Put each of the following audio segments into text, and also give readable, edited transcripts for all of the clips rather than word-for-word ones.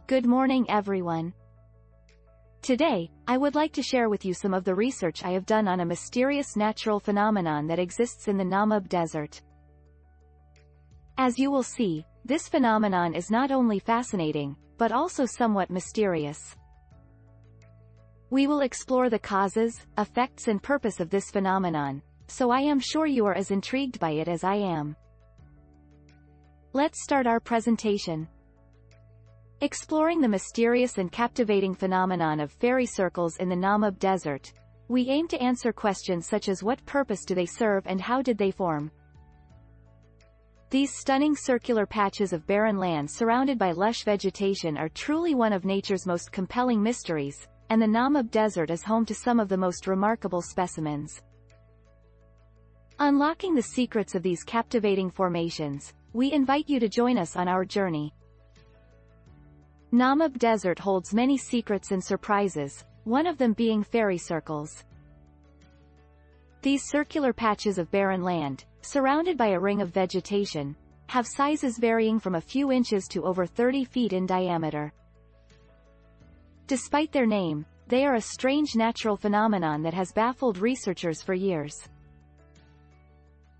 Good morning everyone. Today, I would like to share with you some of the research I have done on a mysterious natural phenomenon that exists in the Namib Desert. As you will see, this phenomenon is not only fascinating, but also somewhat mysterious. We will explore the causes, effects and purpose of this phenomenon, so I am sure you are as intrigued by it as I am. Let's start our presentation. Exploring the mysterious and captivating phenomenon of fairy circles in the Namib Desert, we aim to answer questions such as what purpose do they serve and how did they form. These stunning circular patches of barren land surrounded by lush vegetation are truly one of nature's most compelling mysteries, and the Namib Desert is home to some of the most remarkable specimens. Unlocking the secrets of these captivating formations, we invite you to join us on our journey. Namib Desert holds many secrets and surprises, one of them being fairy circles. These circular patches of barren land, surrounded by a ring of vegetation, have sizes varying from a few inches to over 30 feet in diameter. Despite their name, they are a strange natural phenomenon that has baffled researchers for years.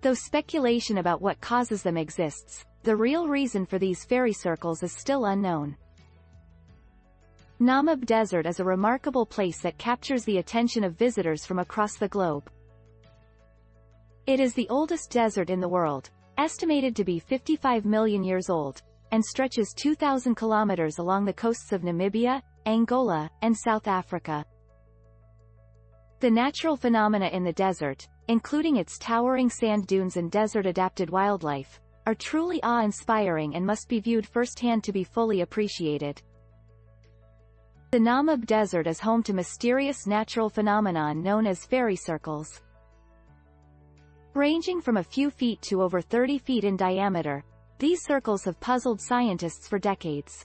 Though speculation about what causes them exists, the real reason for these fairy circles is still unknown. Namib Desert is a remarkable place that captures the attention of visitors from across the globe. It is the oldest desert in the world, estimated to be 55 million years old, and stretches 2,000 kilometers along the coasts of Namibia, Angola, and South Africa. The natural phenomena in the desert, including its towering sand dunes and desert-adapted wildlife, are truly awe-inspiring and must be viewed firsthand to be fully appreciated. The Namib Desert is home to mysterious natural phenomenon known as fairy circles. Ranging from a few feet to over 30 feet in diameter, these circles have puzzled scientists for decades.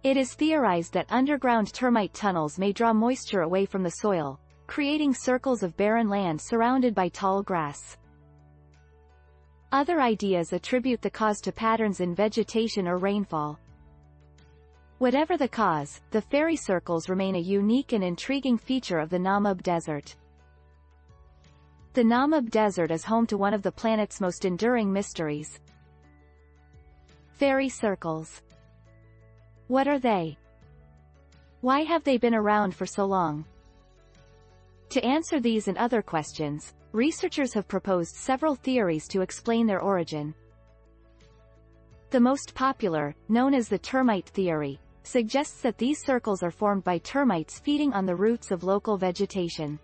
It is theorized that underground termite tunnels may draw moisture away from the soil, creating circles of barren land surrounded by tall grass. Other ideas attribute the cause to patterns in vegetation or rainfall. Whatever the cause, the fairy circles remain a unique and intriguing feature of the Namib Desert. The Namib Desert is home to one of the planet's most enduring mysteries. Fairy circles. What are they? Why have they been around for so long? To answer these and other questions, researchers have proposed several theories to explain their origin. The most popular, known as the termite theory, suggests that these circles are formed by termites feeding on the roots of local vegetation.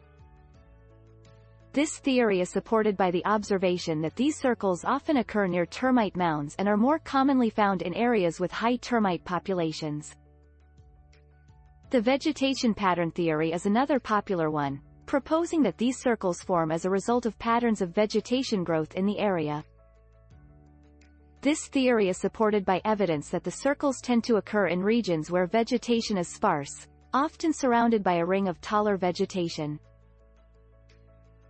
This theory is supported by the observation that these circles often occur near termite mounds and are more commonly found in areas with high termite populations. The vegetation pattern theory is another popular one, proposing that these circles form as a result of patterns of vegetation growth in the area. This theory is supported by evidence that the circles tend to occur in regions where vegetation is sparse, often surrounded by a ring of taller vegetation.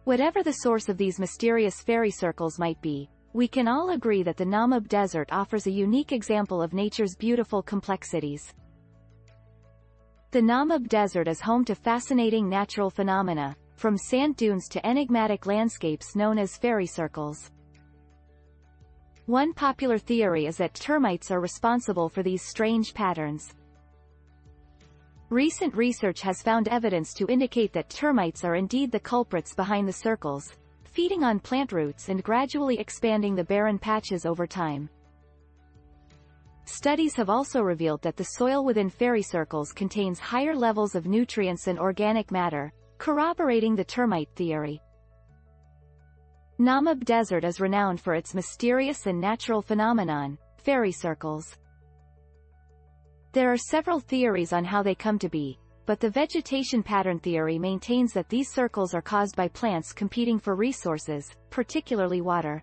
Whatever the source of these mysterious fairy circles might be, we can all agree that the Namib Desert offers a unique example of nature's beautiful complexities. The Namib Desert is home to fascinating natural phenomena, from sand dunes to enigmatic landscapes known as fairy circles. One popular theory is that termites are responsible for these strange patterns. Recent research has found evidence to indicate that termites are indeed the culprits behind the circles, feeding on plant roots and gradually expanding the barren patches over time. Studies have also revealed that the soil within fairy circles contains higher levels of nutrients and organic matter, corroborating the termite theory. Namib Desert is renowned for its mysterious and natural phenomenon, fairy circles. There are several theories on how they come to be, but the vegetation pattern theory maintains that these circles are caused by plants competing for resources, particularly water.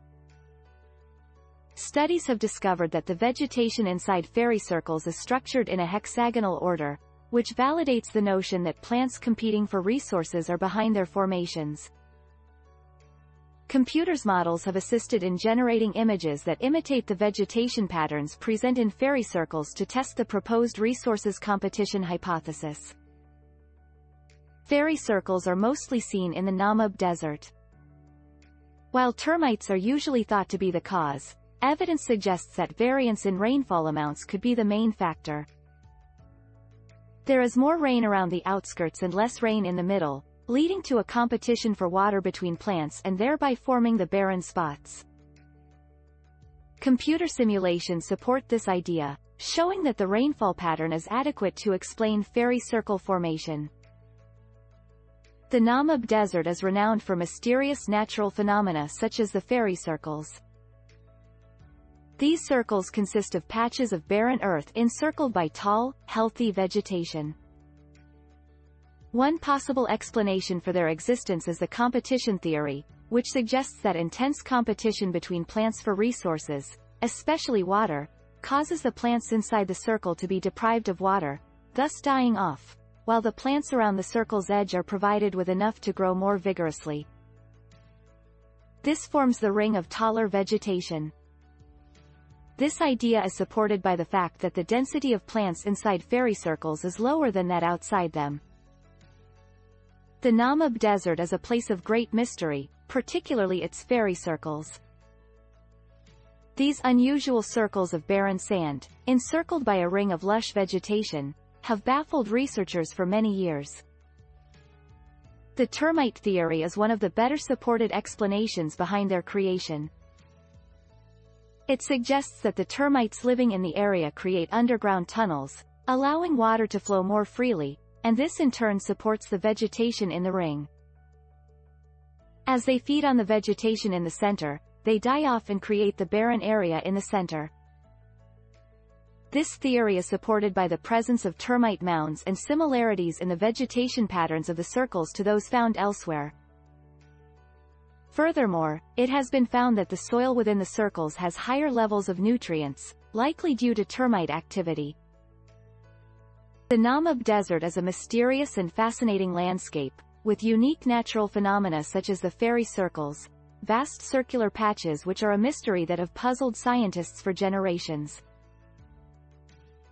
Studies have discovered that the vegetation inside fairy circles is structured in a hexagonal order, which validates the notion that plants competing for resources are behind their formations. computers models have assisted in generating images that imitate the vegetation patterns present in fairy circles to test the proposed resources competition hypothesis. Fairy circles are mostly seen in the Namib Desert. While termites are usually thought to be the cause, evidence suggests that variance in rainfall amounts could be the main factor. There is more rain around the outskirts and less rain in the middle, leading to a competition for water between plants and thereby forming the barren spots. Computer simulations support this idea, showing that the rainfall pattern is adequate to explain fairy circle formation. The Namib Desert is renowned for mysterious natural phenomena such as the fairy circles. These circles consist of patches of barren earth encircled by tall, healthy vegetation. One possible explanation for their existence is the competition theory, which suggests that intense competition between plants for resources, especially water, causes the plants inside the circle to be deprived of water, thus dying off, while the plants around the circle's edge are provided with enough to grow more vigorously. This forms the ring of taller vegetation. This idea is supported by the fact that the density of plants inside fairy circles is lower than that outside them. The Namib Desert is a place of great mystery, particularly its fairy circles. These unusual circles of barren sand, encircled by a ring of lush vegetation, have baffled researchers for many years. The termite theory is one of the better supported explanations behind their creation. It suggests that the termites living in the area create underground tunnels, allowing water to flow more freely, and this in turn supports the vegetation in the ring. As they feed on the vegetation in the center, they die off and create the barren area in the center. This theory is supported by the presence of termite mounds and similarities in the vegetation patterns of the circles to those found elsewhere. Furthermore, it has been found that the soil within the circles has higher levels of nutrients, likely due to termite activity. The Namib Desert is a mysterious and fascinating landscape, with unique natural phenomena such as the fairy circles, vast circular patches which are a mystery that have puzzled scientists for generations.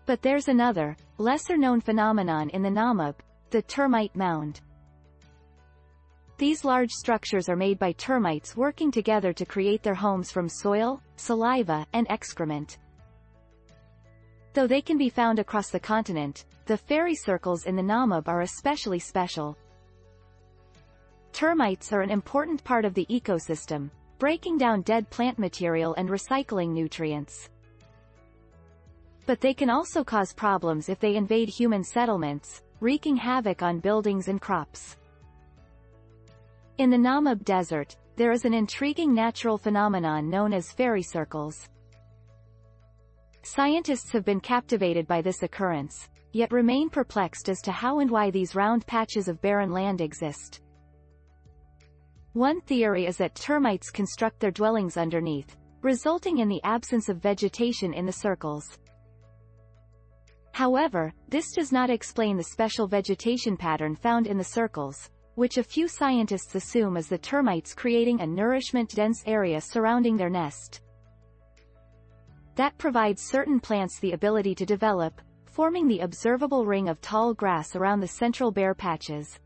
But there's another, lesser-known phenomenon in the Namib, the termite mound. These large structures are made by termites working together to create their homes from soil, saliva, and excrement. Though they can be found across the continent, the fairy circles in the Namib are especially special. Termites are an important part of the ecosystem, breaking down dead plant material and recycling nutrients. But they can also cause problems if they invade human settlements, wreaking havoc on buildings and crops. In the Namib Desert, there is an intriguing natural phenomenon known as fairy circles. Scientists have been captivated by this occurrence, yet remain perplexed as to how and why these round patches of barren land exist. One theory is that termites construct their dwellings underneath, resulting in the absence of vegetation in the circles. However, this does not explain the special vegetation pattern found in the circles, which a few scientists assume is the termites creating a nourishment-dense area surrounding their nest. That provides certain plants the ability to develop, forming the observable ring of tall grass around the central bare patches.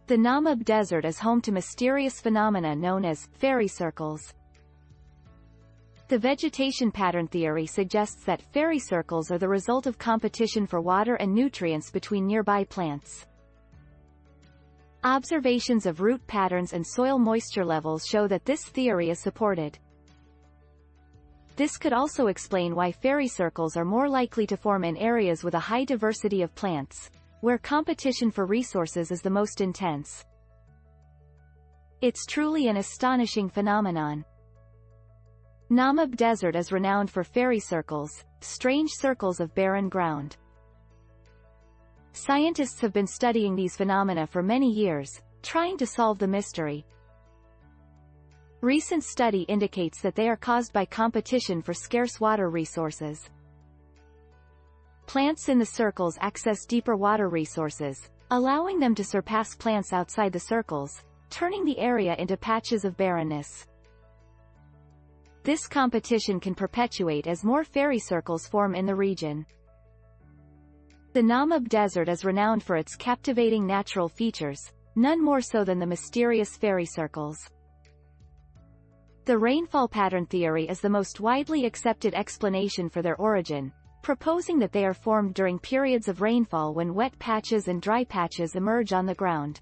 The Namib Desert is home to mysterious phenomena known as fairy circles. The vegetation pattern theory suggests that fairy circles are the result of competition for water and nutrients between nearby plants. Observations of root patterns and soil moisture levels show that this theory is supported. This could also explain why fairy circles are more likely to form in areas with a high diversity of plants, where competition for resources is the most intense. It's truly an astonishing phenomenon. Namib Desert is renowned for fairy circles, strange circles of barren ground. Scientists have been studying these phenomena for many years, trying to solve the mystery. Recent study indicates that they are caused by competition for scarce water resources. Plants in the circles access deeper water resources, allowing them to surpass plants outside the circles, turning the area into patches of barrenness. This competition can perpetuate as more fairy circles form in the region. The Namib Desert is renowned for its captivating natural features, none more so than the mysterious fairy circles. The rainfall pattern theory is the most widely accepted explanation for their origin, proposing that they are formed during periods of rainfall when wet patches and dry patches emerge on the ground.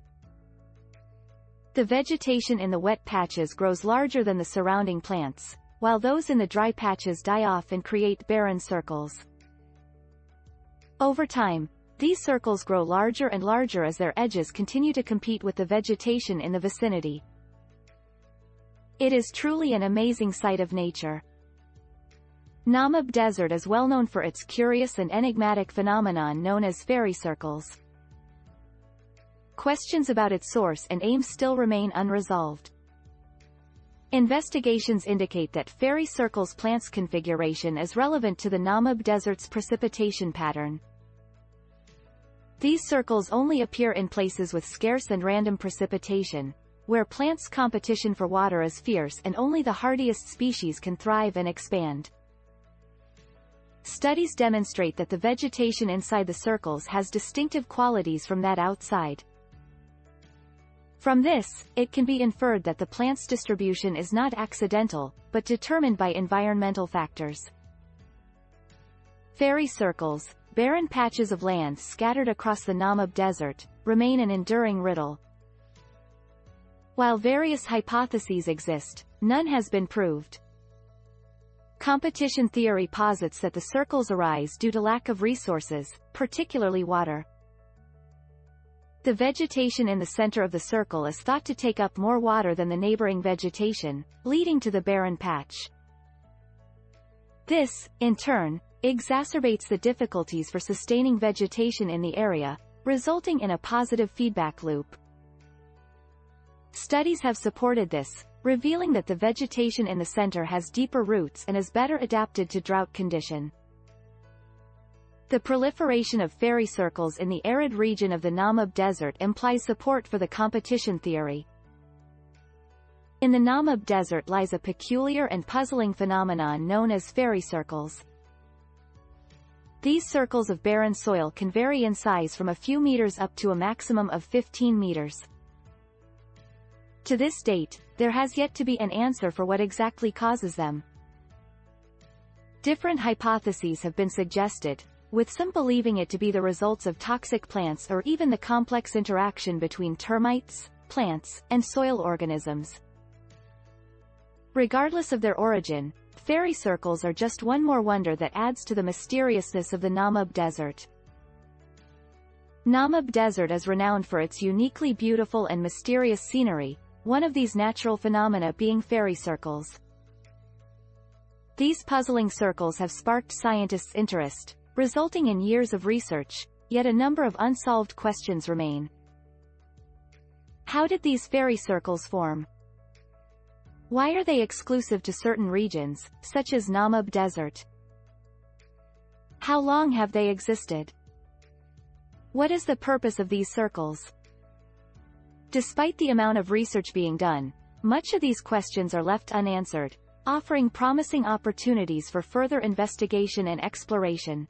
The vegetation in the wet patches grows larger than the surrounding plants, while those in the dry patches die off and create barren circles. Over time, these circles grow larger and larger as their edges continue to compete with the vegetation in the vicinity. It is truly an amazing sight of nature. Namib Desert is well known for its curious and enigmatic phenomenon known as fairy circles. Questions about its source and aim still remain unresolved. Investigations indicate that fairy circles plants configuration is relevant to the Namib Desert's precipitation pattern. These circles only appear in places with scarce and random precipitation, where plants' competition for water is fierce and only the hardiest species can thrive and expand. Studies demonstrate that the vegetation inside the circles has distinctive qualities from that outside. From this, it can be inferred that the plant's distribution is not accidental, but determined by environmental factors. Fairy circles, barren patches of land scattered across the Namib Desert, remain an enduring riddle. While various hypotheses exist, none has been proved. Competition theory posits that the circles arise due to lack of resources, particularly water. The vegetation in the center of the circle is thought to take up more water than the neighboring vegetation, leading to the barren patch. This, in turn, exacerbates the difficulties for sustaining vegetation in the area, resulting in a positive feedback loop. Studies have supported this, revealing that the vegetation in the center has deeper roots and is better adapted to drought condition. The proliferation of fairy circles in the arid region of the Namib Desert implies support for the competition theory. In the Namib Desert lies a peculiar and puzzling phenomenon known as fairy circles. These circles of barren soil can vary in size from a few meters up to a maximum of 15 meters. To this date, there has yet to be an answer for what exactly causes them. Different hypotheses have been suggested, with some believing it to be the results of toxic plants or even the complex interaction between termites, plants, and soil organisms. Regardless of their origin, fairy circles are just one more wonder that adds to the mysteriousness of the Namib Desert. Namib Desert is renowned for its uniquely beautiful and mysterious scenery, one of these natural phenomena being fairy circles. These puzzling circles have sparked scientists' interest, resulting in years of research, yet a number of unsolved questions remain. How did these fairy circles form? Why are they exclusive to certain regions, such as Namib Desert? How long have they existed? What is the purpose of these circles? Despite the amount of research being done, much of these questions are left unanswered, offering promising opportunities for further investigation and exploration.